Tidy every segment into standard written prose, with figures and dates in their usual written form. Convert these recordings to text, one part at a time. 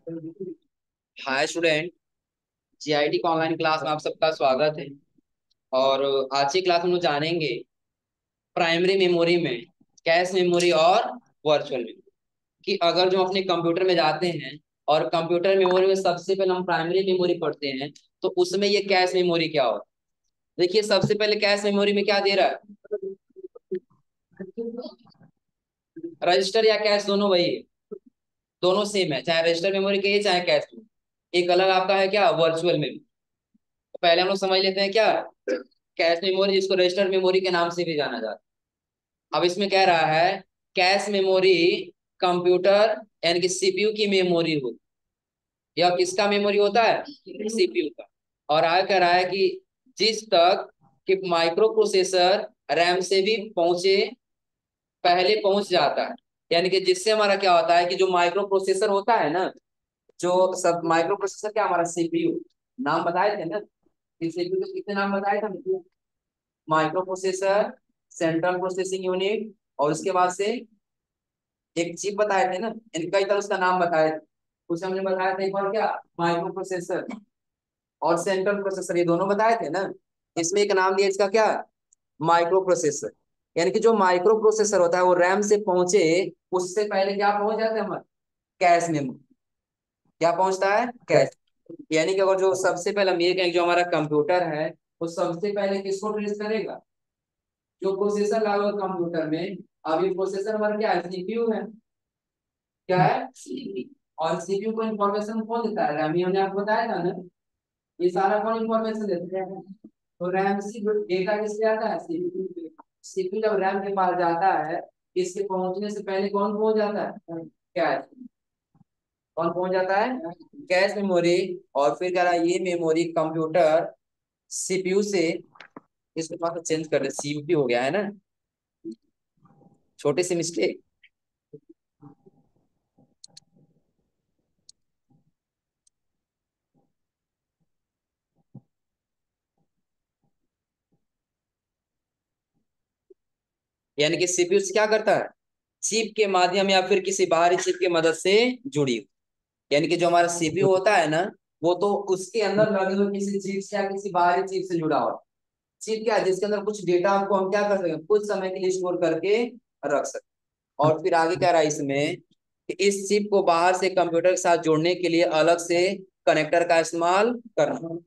Hi student. GIT का online class में आप सबका स्वागत है। और आज की क्लास में हम लोग जानेंगे प्राइमरी मेमोरी में कैश मेमोरी और वर्चुअल मेमोरी कि अगर जो अपने कंप्यूटर में जाते हैं और कंप्यूटर मेमोरी में सबसे पहले हम प्राइमरी मेमोरी पढ़ते हैं तो उसमें ये कैश मेमोरी क्या होता है। देखिए सबसे पहले कैश मेमोरी में क्या दे रहा है, रजिस्टर या कैश दोनों वही है, दोनों सेम है, चाहे रजिस्टर मेमोरी कहिए चाहे कैश मेमोरी। एक अलग आपका है क्या, वर्चुअल मेमोरी। तो पहले हम लोग समझ लेते हैं क्या कैश मेमोरी, जिसको रजिस्टर मेमोरी के नाम से भी जाना जाता है। अब इसमें कह रहा है कैश मेमोरी कंप्यूटर यानी कि सीपीयू की मेमोरी होती है। यह किसका मेमोरी होता है, सीपीयू का। और आगे कह रहा है कि जिस तक कि माइक्रो प्रोसेसर रैम से भी पहुंचे पहले पहुंच जाता है। यानी कि जिससे हमारा क्या होता है कि जो माइक्रो प्रोसेसर होता है ना, जो सब माइक्रो प्रोसेसर क्या हमारा सीपीयू, नाम बताए थे ना, सीपीयू के कितने नाम बताए थे, micro processor, central processing unit, और उसके बाद से एक चिप बताए थे ना, इनका ही तरह उसका नाम बताए थे। कुछ हमने बताया था एक बार क्या, माइक्रो प्रोसेसर और सेंट्रल प्रोसेसर, ये दोनों बताए थे ना। इसमें एक नाम दिया इसका क्या, माइक्रो प्रोसेसर। यानी कि जो माइक्रो प्रोसेसर होता है वो रैम से पहुंचे उससे पहले क्या पहुंच जाते हैं हमारे कैश में, क्या पहुंचता है, कैश। यानी कि अगर जो सबसे पहले हम ये कहें जो हमारा कंप्यूटर है वो सबसे पहले किसको ट्रेस करेगा, जो प्रोसेसर लगा हुआ कंप्यूटर में। अब ये प्रोसेसर हमारा क्या है, सीपीयू है, क्या है, सीपीयू। और सीपीयू को इंफॉर्मेशन कौन देता है, रैम, हमने आपको बताया था ना। ये सारा कौन इंफॉर्मेशन देता है, तो रैम से डेटा किससे आता है, सीपीयू। सीपीयू जब रैम के पास जाता है, इसके पहुंचने से पहले कौन पहुंच जाता है, कैश। कौन पहुंच जाता है, कैश मेमोरी। और फिर कह रहा है ये मेमोरी कंप्यूटर सीपीयू से, इसको थोड़ा सा चेंज कर दे, सीपीयू हो गया है ना, छोटी सी मिस्टेक। यानी कि सीपीयू से क्या करता है, चिप के माध्यम या फिर किसी बाहरी चिप की मदद से जुड़ी। यानी कि जो हमारा सीपीयू होता है ना, वो तो उसके अंदर लगे हुए किसी चीज से या किसी बाहरी चीज से जुड़ा हुआ। चिप क्या है, जिसके अंदर कुछ डेटा को हम क्या कर सकते हैं, कुछ समय के लिए स्टोर करके रख सकते हैं। और फिर आगे कह रहा है इसमें कि इस चिप को बाहर से कंप्यूटर के साथ जोड़ने के लिए अलग से कनेक्टर का इस्तेमाल करना।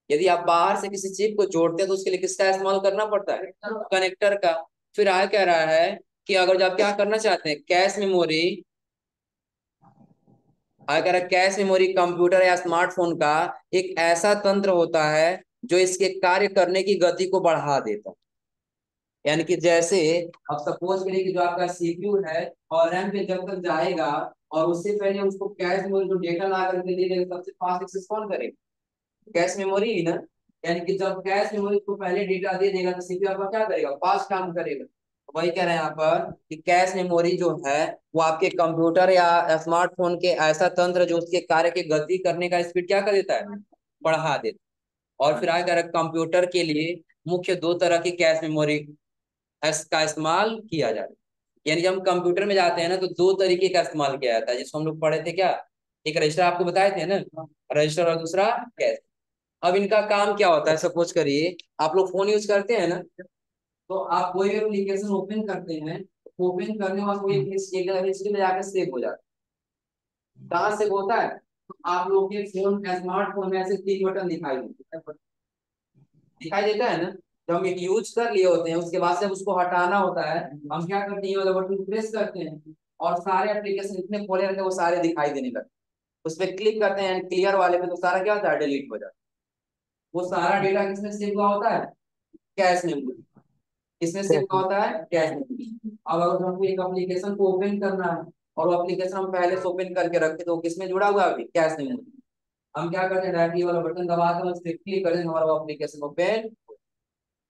यदि आप बाहर से किसी चिप को जोड़ते हैं तो उसके लिए किसका इस्तेमाल करना पड़ता है, कनेक्टर का। फिर आगे कह रहा है कि अगर जब क्या करना चाहते हैं कैश मेमोरी, अगर कैश मेमोरी कंप्यूटर या स्मार्टफोन का एक ऐसा तंत्र होता है जो इसके कार्य करने की गति को बढ़ा देता है। यानी कि जैसे अब सपोज करिए कि जो आपका सीपीयू है और रैम पे जब तक जाएगा और उससे पहले उसको कैश मेमोरी जो डेटा ला करके दे देगा, सबसे फास्ट एक्सेस कौन करेगा, कैश मेमोरी ही ना। यानी कि जब कैश मेमोरी को पहले डेटा दे देगा तो सीपीयू आपका क्या करेगा, फास्ट काम करेगा। तो वही कह रहे हैं यहाँ पर कि कैश मेमोरी जो है वो आपके कंप्यूटर या स्मार्टफोन के ऐसा तंत्र जो उसके कार्य की गति करने का स्पीड क्या कर देता है, बढ़ा देता है। और फिर आगे कह रहा है कंप्यूटर के लिए मुख्य दो तरह की कैश मेमोरी का इस्तेमाल किया जाता है। यानी जब हम कंप्यूटर में जाते हैं ना तो दो तरीके का इस्तेमाल किया जाता है, जिसको हम लोग पढ़े थे क्या, एक रजिस्टर आपको बताए थे ना, रजिस्टर, और दूसरा कैश। अब इनका काम क्या होता है, सपोज करिए आप लोग फोन यूज करते हैं ना, तो आप कोई भी एप्लीकेशन ओपन करते हैं, ओपन करने के बाद वो एक हिस्ट्री में जाकर सेव हो जाता है। कहाँ सेव होता है, तो आप लोग के फोन, स्मार्टफोन में ऐसे तीन बटन दिखाई देता है ना। जब हम एक यूज कर लिए होते हैं उसके बाद से उसको हटाना होता है, हम क्या करते हैं, ये वाला बटन प्रेस करते हैं और सारे एप्लीकेशन इतने खोले रहते हैं वो सारे दिखाई देने लगते हैं। उस पर क्लिक करते हैं क्लियर वाले पे तो सारा क्या होता है, डिलीट हो जाता है। वो सारा डेटा किसमें सेव हुआ होता है, कैश मेमोरी। किसमें सेव हुआ होता है, कैश मेमोरी। अब अगर हमको एक एप्लीकेशन को ओपन करना है और वो एप्लीकेशन हम पहले से ओपन करके रखे तो वो किसमें जुड़ा हुआ है अभी, कैश मेमोरी। हम क्या करते हैं, डायरेक्टली वाला बटन दबाते हैं, उस पर क्लिक करते हैं, हमारा वो एप्लीकेशन ओपन।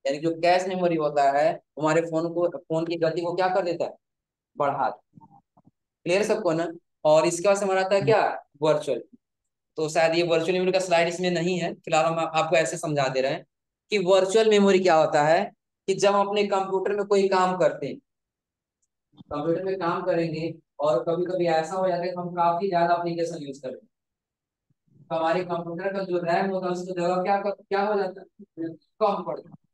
यानी जो कैश मेमोरी होता है हमारे फोन की गति को क्या कर देता है, बढ़ा देता है। क्लियर सबको ना। और इसके बाद से हमारा आता है क्या, वर्चुअल। तो शायद ये वर्चुअल मेमोरी का स्लाइड इसमें नहीं है, फिलहाल हम आपको ऐसे समझा दे रहे हैं कि वर्चुअल मेमोरी क्या होता है। कि जब हम अपने कंप्यूटर में कोई काम करते हैं, कंप्यूटर में काम करेंगे और कभी कभी ऐसा हो जाता है कि हम काफी ज्यादा एप्लीकेशन यूज करें, तो हमारे कंप्यूटर का जो रैम होता है उसकी जगह क्या हो जाता है, कम पड़ जाता है।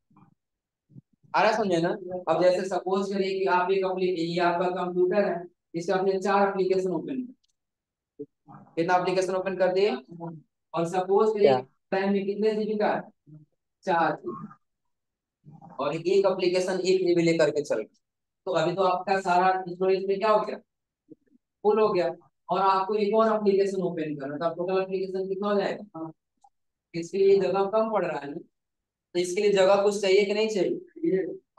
आ रहा समझे ना। अब जैसे सपोज करिए कि आप ये आपका कंप्यूटर है, इसका आपने 4 एप्लीकेशन ओपन, कितना एप्लीकेशन ओपन कर दिए, और सपोज करिए क्या? टाइम में कितने जीबी का है, 4 जीबी, और एक एप्लीकेशन 1 जीबी लेकर के चल गया, तो अभी तो आपका सारा स्टोरेज में क्या हो गया, फुल हो गया। और आपको एक और एप्लीकेशन ओपन करना, तो टोटल एप्लीकेशन कितना हो जाएगा, इसके लिए जगह कम पड़ रहा है ना, तो इसके लिए जगह कुछ चाहिए कि नहीं चाहिए।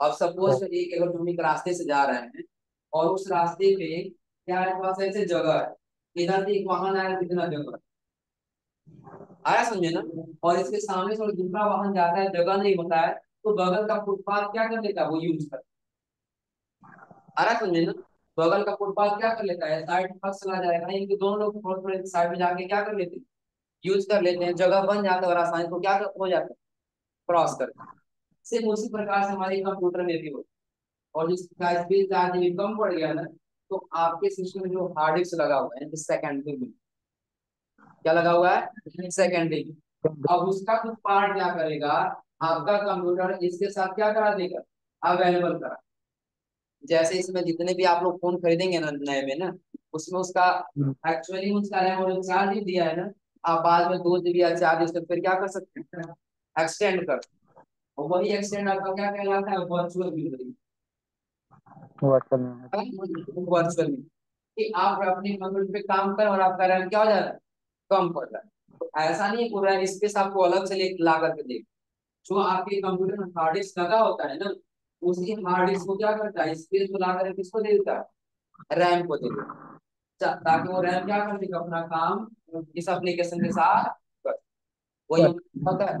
अब सपोज करिए कि अगर तुम एक रास्ते से जा रहे हैं, और उस रास्ते पे क्या है, पास ऐसे जगह है, इधर से एक वाहन आया, कितना जगह आया, समझे ना। और इसके सामने से और दूसरा वाहन जाता है, जगह नहीं होता है, तो बगल का फुटपाथ क्या कर लेता है, वो यूज कर, आ रहा समझे ना। बगल का फुटपाथ क्या कर लेता है, साइड पास चला जाएगा, इनके दोनों लोग थोड़े थोड़े साइड में जाके क्या कर लेते हैं, यूज कर लेते हैं, जगह बन जाता है और आसानी को क्या हो जाता है, क्रॉस करते हैं। सेम उसी प्रकार से हमारे कंप्यूटर में भी होता है। और जिसका स्पेस चार्ज भी कम पड़ गया ना, तो आपके सिस्टम में जो हार्ड डिस्क लगा हुआ है सेकेंडरी में, क्या लगा हुआ है, सेकेंडरी। अब उसका कुछ पार्ट क्या करेगा, आपका कंप्यूटर इसके साथ क्या करा देगा, अवेलेबल करा। जैसे इसमें जितने भी आप लोग फोन खरीदेंगे ना नए में ना, उसमें उसका एक्चुअली उसका रैम और चार्ज ही दिया है ना, आप बाद में 2 जीबी या 4 जीबी से फिर क्या कर सकते हैं, एक्सटेंड कर। और वही एक्सटेंड आपका क्या कहलाता है, virtual memory. Virtual memory. Virtual में कि आप अपने कंप्यूटर पे काम करें और आपका रैम क्या हो जाता है, कम पड़ रहा है। तो ऐसा नहीं पूरा स्पेस आपको अलग से ला करके दे, जो आपके कंप्यूटर में हार्ड डिस्क लगा होता है ना, उसी हार्ड डिस्क को क्या करता है, स्पेस को ला करके किसको दे देता है, रैम को दे देता है, ताकि वो रैम क्या कर सके, अपना काम इस एप्लीकेशन के साथ कर। वही होता है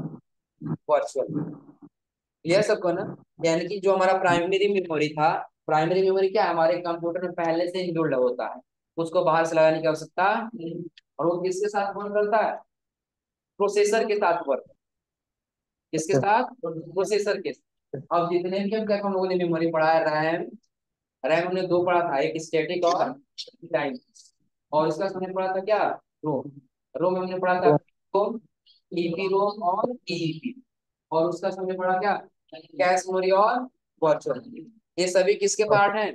वर्चुअल। क्लियर सबको ना। यानी कि जो हमारा प्राइमरी मेमोरी था, प्राइमरी मेमोरी क्या है, हमारे कंप्यूटर में पहले से इंबिल्ड होता है, उसको बाहर से लगाने की आवश्यकता नहीं। और वो किसके साथ वर्क करता है, प्रोसेसर के साथ वर्क, किसके अच्छा। साथ, प्रोसेसर के साथ। अब जितने भी हम लोगों ने मेमोरी पढ़ा है, रैम, रैम हमने दो पढ़ा था, एक स्टैटिक और टाइम। और इसका हमने पढ़ा था क्या, रोम। रोम हमने पढ़ा था तो रोम, ईपी रोम और ईईपी। और उसका हमने पढ़ा क्या, कैश मेमोरी और वर्चुअल मेमोरी। ये सभी किसके पार्ट हैं,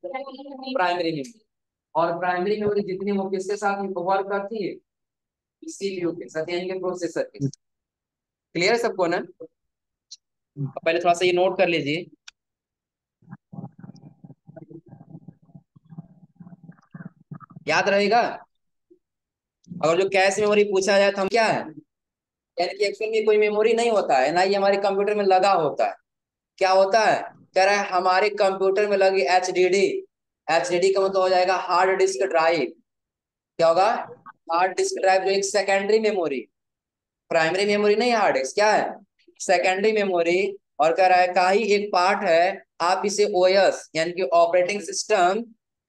प्राइमरी मेमोरी। और प्राइमरी मेमोरी जितनी वो किसके साथ वर्क करती है, सीपीयू के साथ, यानी कि प्रोसेसर के साथ। क्लियर है सबको ना। अब पहले थोड़ा सा ये नोट कर लीजिए, याद रहेगा। अगर जो कैश मेमोरी पूछा जाए तो हम क्या है, यानी कि एक्चुअल में कोई मेमोरी नहीं होता है ना, ये हमारे कंप्यूटर में लगा होता है। क्या होता है, कह रहा है हमारे कंप्यूटर में लगी एचडीडी। एचडीडी का मतलब हो जाएगा हार्ड डिस्क ड्राइव। क्या होगा, हार्ड डिस्क ड्राइव, जो एक सेकेंडरी मेमोरी, प्राइमरी मेमोरी नहीं, हार्ड डिस्क क्या है, सेकेंडरी मेमोरी। और कह रहा है का ही एक पार्ट है, आप इसे ओएस यानी कि ऑपरेटिंग सिस्टम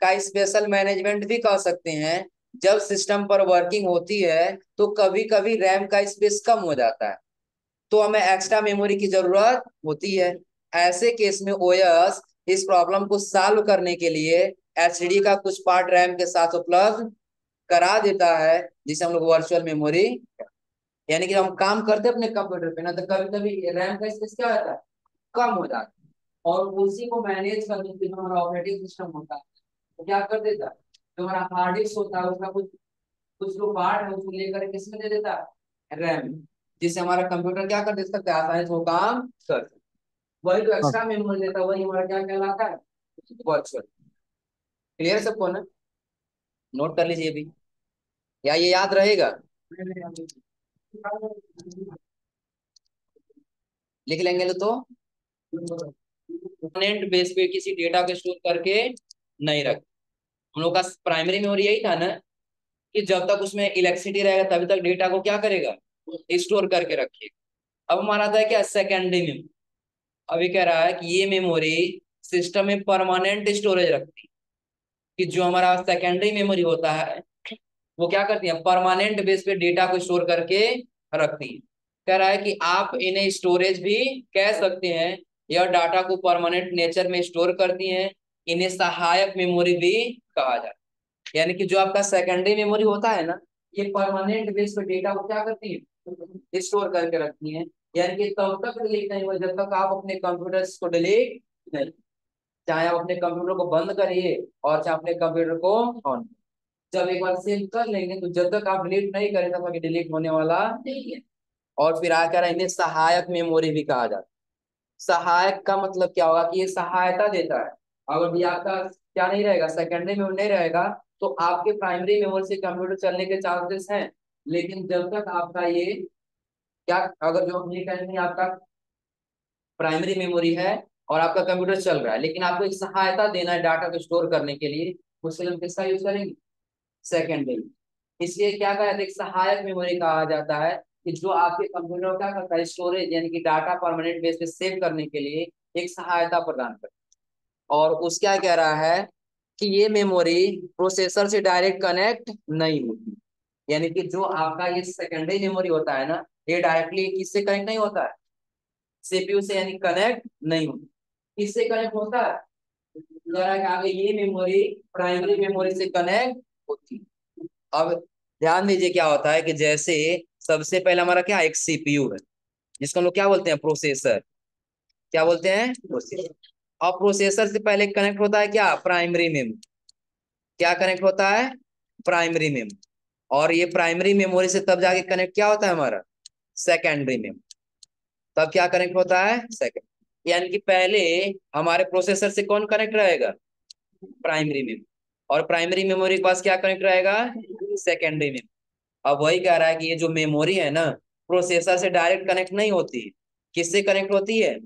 का स्पेशल मैनेजमेंट भी कह सकते हैं। जब सिस्टम पर वर्किंग होती है तो कभी कभी रैम का स्पेस कम हो जाता है, तो हमें एक्स्ट्रा मेमोरी की जरूरत होती है। ऐसे केस में ओएस इस प्रॉब्लम को सॉल्व करने के लिए एचडीडी का कुछ पार्ट रैम के साथ उपलब्ध करा देता है, जिसे हम लोग वर्चुअल मेमोरी। यानी कि हम काम करते अपने कंप्यूटर पे ना, तो कभी कभी रैम का स्पेस क्या होता है, कम हो जाता है। और उसी को मैनेज करने के लिए जो हमारा ऑपरेटिंग सिस्टम होता है, वो क्या कर देता है, जो हमारा हार्ड डिस्क होता है उसका कुछ कुछ जो पार्ट है उसको लेकर किसमें दे देता है, रैम, जिससे हमारा कंप्यूटर क्या कर दे सकता है, आसानी से वो काम कर सकता है। वही जो हाँ, एक्स्ट्रा मेमोरी देता है वही हमारा क्या कहलाता है, वर्चुअल। क्लियर सबको ना, नोट कर लीजिए अभी, या ये याद रहेगा, लिख लेंगे तो परमानेंट बेस पे किसी डेटा को स्टोर करके नहीं रख। हम लोग का प्राइमरी मेमोरी यही था ना, कि जब तक उसमें इलेक्ट्रिसिटी रहेगा तभी तक डेटा को क्या करेगा, स्टोर करके रखिएगा। अब हमारा था क्या, सेकेंडरी मेमोरी। अभी कह रहा है कि ये मेमोरी सिस्टम में परमानेंट स्टोरेज रखती है, कि जो हमारा सेकेंडरी मेमोरी होता है वो क्या करती है, परमानेंट बेस पे डेटा को स्टोर करके रखती है। कह रहा है कि आप इन्हें स्टोरेज भी कह सकते हैं, यह डाटा को परमानेंट नेचर में स्टोर करती हैं। इन्हें सहायक मेमोरी भी कहा जाता है। यानी कि जो आपका सेकेंडरी मेमोरी होता है ना, ये परमानेंट बेस पे डेटा को क्या करती है, स्टोर करके रखती है। यानी कि तब तक डिलीट नहीं होगा जब तक आप अपने कंप्यूटर को डिलीट नहीं, चाहे आप अपने कंप्यूटर को बंद करिए और चाहे अपने कंप्यूटर को ऑन, जब एक बार सेव कर लेंगे तो जब तक आप डिलीट नहीं करें तब तक डिलीट होने वाला नहीं है। और फिर आकर इन्हें सहायक मेमोरी भी कहा जाता है। सहायक का मतलब क्या होगा कि ये सहायता देता है। अगर भी आपका क्या नहीं रहेगा, सेकेंडरी मेमोरी नहीं रहेगा, तो आपके प्राइमरी मेमोरी से कंप्यूटर चलने के चांसेस हैं। लेकिन जब तक आपका ये क्या, अगर जो हम ये कहेंगे आपका प्राइमरी मेमोरी है और आपका कंप्यूटर चल रहा है, लेकिन आपको एक सहायता देना है डाटा को स्टोर करने के लिए, उसके लिए हम किसका यूज करेंगे, सेकेंडरी। इसलिए क्या कहा जाता है, एक सहायक मेमोरी कहा जाता है कि जो आपके कंप्यूटर का क्या करता है, स्टोरेज यानी कि डाटा परमानेंट बेस पे सेव करने के लिए एक सहायता प्रदान करता है। और उस क्या कह रहा है कि ये मेमोरी प्रोसेसर से डायरेक्ट कनेक्ट नहीं होती। यानी कि जो आपका ये सेकेंडरी मेमोरी होता है ना, ये डायरेक्टली किससे कनेक्ट नहीं होता है, सीपीयू से यानी कनेक्ट नहीं होता। किससे कनेक्ट होता है, जरा कि आगे ये मेमोरी प्राइमरी मेमोरी से कनेक्ट होती है। अब ध्यान दीजिए क्या होता है कि जैसे सबसे पहले हमारा क्या एक सीपीयू है, जिसको हम लोग क्या बोलते हैं, प्रोसेसर। क्या बोलते हैं, प्रोसेसर। और प्रोसेसर से पहले कनेक्ट होता है क्या, प्राइमरी मेमोरी। क्या कनेक्ट होता है, प्राइमरी मेमोरी। और ये प्राइमरी मेमोरी से तब जाके कनेक्ट क्या होता है हमारा, सेकेंडरी मेमोरी। तब क्या कनेक्ट होता है, सेकेंड। यानी कि पहले हमारे प्रोसेसर से कौन कनेक्ट रहेगा, प्राइमरी मेमोरी। और प्राइमरी मेमोरी के पास क्या कनेक्ट रहेगा, सेकेंडरी मेमोरी। अब वही कह रहा है कि ये जो मेमोरी है ना, प्रोसेसर से डायरेक्ट कनेक्ट नहीं होती है। किससे कनेक्ट होती है,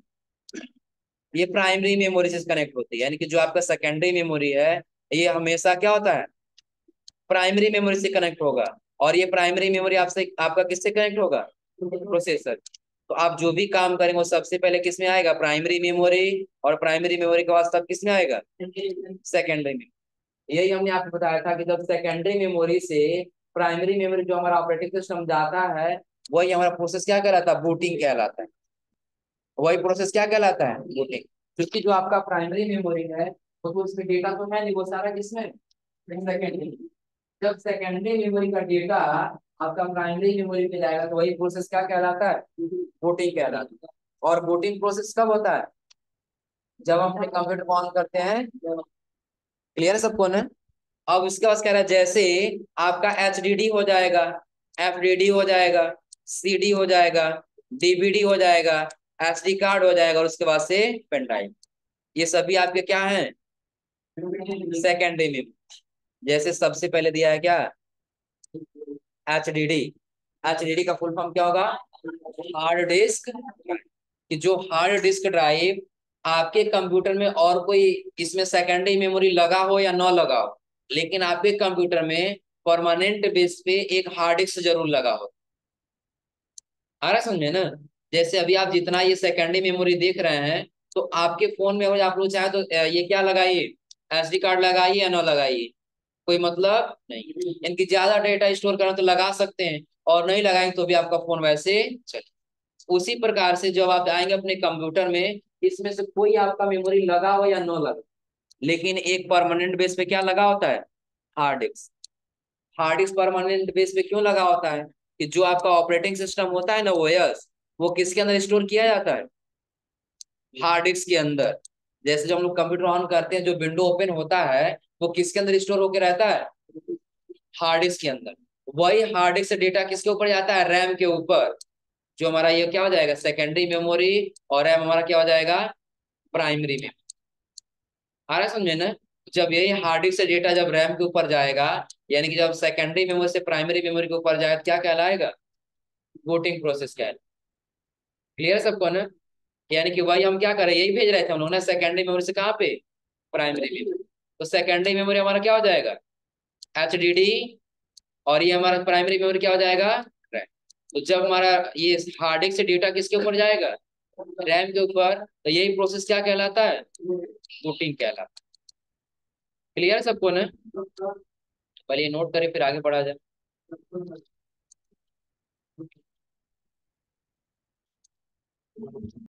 ये प्राइमरी मेमोरी से कनेक्ट होती है। यानी कि जो आपका सेकेंडरी मेमोरी है, ये हमेशा क्या होता है, प्राइमरी मेमोरी से कनेक्ट होगा। और ये प्राइमरी मेमोरी आपसे आपका किससे कनेक्ट होगा, प्रोसेसर। तो आप जो भी काम करेंगे वो सबसे पहले किस में आएगा, प्राइमरी मेमोरी। और प्राइमरी मेमोरी के बाद सब किस में आएगा, सेकेंडरी में। यही हमने आपको बताया था कि जब सेकेंडरी मेमोरी से प्राइमरी मेमोरी जो हमारा ऑपरेटिंग सिस्टम जाता है, वही हमारा प्रोसेस क्या कहलाता है, बूटिंग कहलाता है। वही प्रोसेस क्या कहलाता है, बूटिंग। क्योंकि जो आपका प्राइमरी मेमोरी है वो तो उसमें डेटा तो है नहीं, वो सारा किसमें, सेकेंडरी। जब सेकेंडरी मेमोरी का डेटा आपका प्राइमरी मेमोरी पे जाएगा तो वही प्रोसेस क्या कहलाता है, बूटिंग कहलाता है। और बूटिंग प्रोसेस कब होता है, जब हम अपने कंप्यूटर को ऑन करते हैं। क्लियर है सबको ना। अब उसके बाद कह रहा है जैसे आपका एचडीडी हो जाएगा, एफडीडी हो जाएगा, सीडी हो जाएगा, डीवीडी हो जाएगा, एसडी कार्ड हो जाएगा, और उसके बाद से पेन ड्राइव। ये सभी आपके क्या हैं, सेकेंडरी में। जैसे सबसे पहले दिया है क्या, एचडीडी। एचडीडी का फुल फॉर्म क्या होगा, हार्ड डिस्क। कि जो हार्ड डिस्क ड्राइव आपके कंप्यूटर में और कोई इसमें सेकेंडरी मेमोरी लगा हो या ना लगा हो, लेकिन आपके कंप्यूटर में परमानेंट बेस पे एक हार्ड डिस्क जरूर लगा हो। आ रहा है समझे ना। जैसे अभी आप जितना ये सेकेंडरी मेमोरी देख रहे हैं, तो आपके फोन में अगर आप लोग चाहे तो ये क्या लगाइए, एसडी कार्ड लगाइए या ना लगाइए, कोई मतलब नहीं। इनकी ज्यादा डेटा स्टोर करना तो लगा सकते हैं, और नहीं लगाएंगे तो भी आपका फोन वैसे चले। उसी प्रकार से जब आप आएंगे अपने कंप्यूटर में, इसमें से कोई आपका मेमोरी लगा हो या न लगा, लेकिन एक परमानेंट बेस पे क्या लगा होता है, hard disk. Hard disk permanent base पे क्यों लगा होता है, कि जो आपका ऑपरेटिंग सिस्टम होता है ना, ओएस, वो किसके अंदर स्टोर किया जाता है, हार्ड डिस्क के अंदर। जैसे जब हम लोग कंप्यूटर ऑन करते हैं, जो विंडो ओपन होता है वो किसके अंदर स्टोर होकर रहता है, हार्ड डिस्क के अंदर। वही हार्ड डिस्क से डेटा किसके ऊपर जाता है, रैम के ऊपर। जो हमारा ये क्या हो जाएगा, सेकेंडरी मेमोरी। और रैम हमारा क्या हो जाएगा, प्राइमरी में। आ रहा है समझे ना। जब यही हार्ड डिस्क से डेटा जब रैम के ऊपर जाएगा, यानी कि जब सेकेंडरी मेमोरी से प्राइमरी मेमोरी के ऊपर जाएगा, क्या कहलाएगा, बूटिंग प्रोसेस कहलाएगा। क्लियर सबको ना। यानी कि वही हम क्या करें, यही भेज रहे थे हम लोग ना, सेकेंडरी मेमोरी से कहाँ पे, प्राइमरी मेमोरी। तो सेकेंडरी मेमोरी हमारा क्या हो जाएगा, एचडीडी। और ये हमारा प्राइमरी मेमोरी क्या हो जाएगा, रैम। तो जब हमारा ये हार्ड डिस्क से डेटा किसके ऊपर जाएगा, रैम के ऊपर, तो यही प्रोसेस क्या कहलाता है, बूटिंग कहलाता है। क्लियर सबको ना। पहले नोट करें फिर आगे बढ़ा जाए।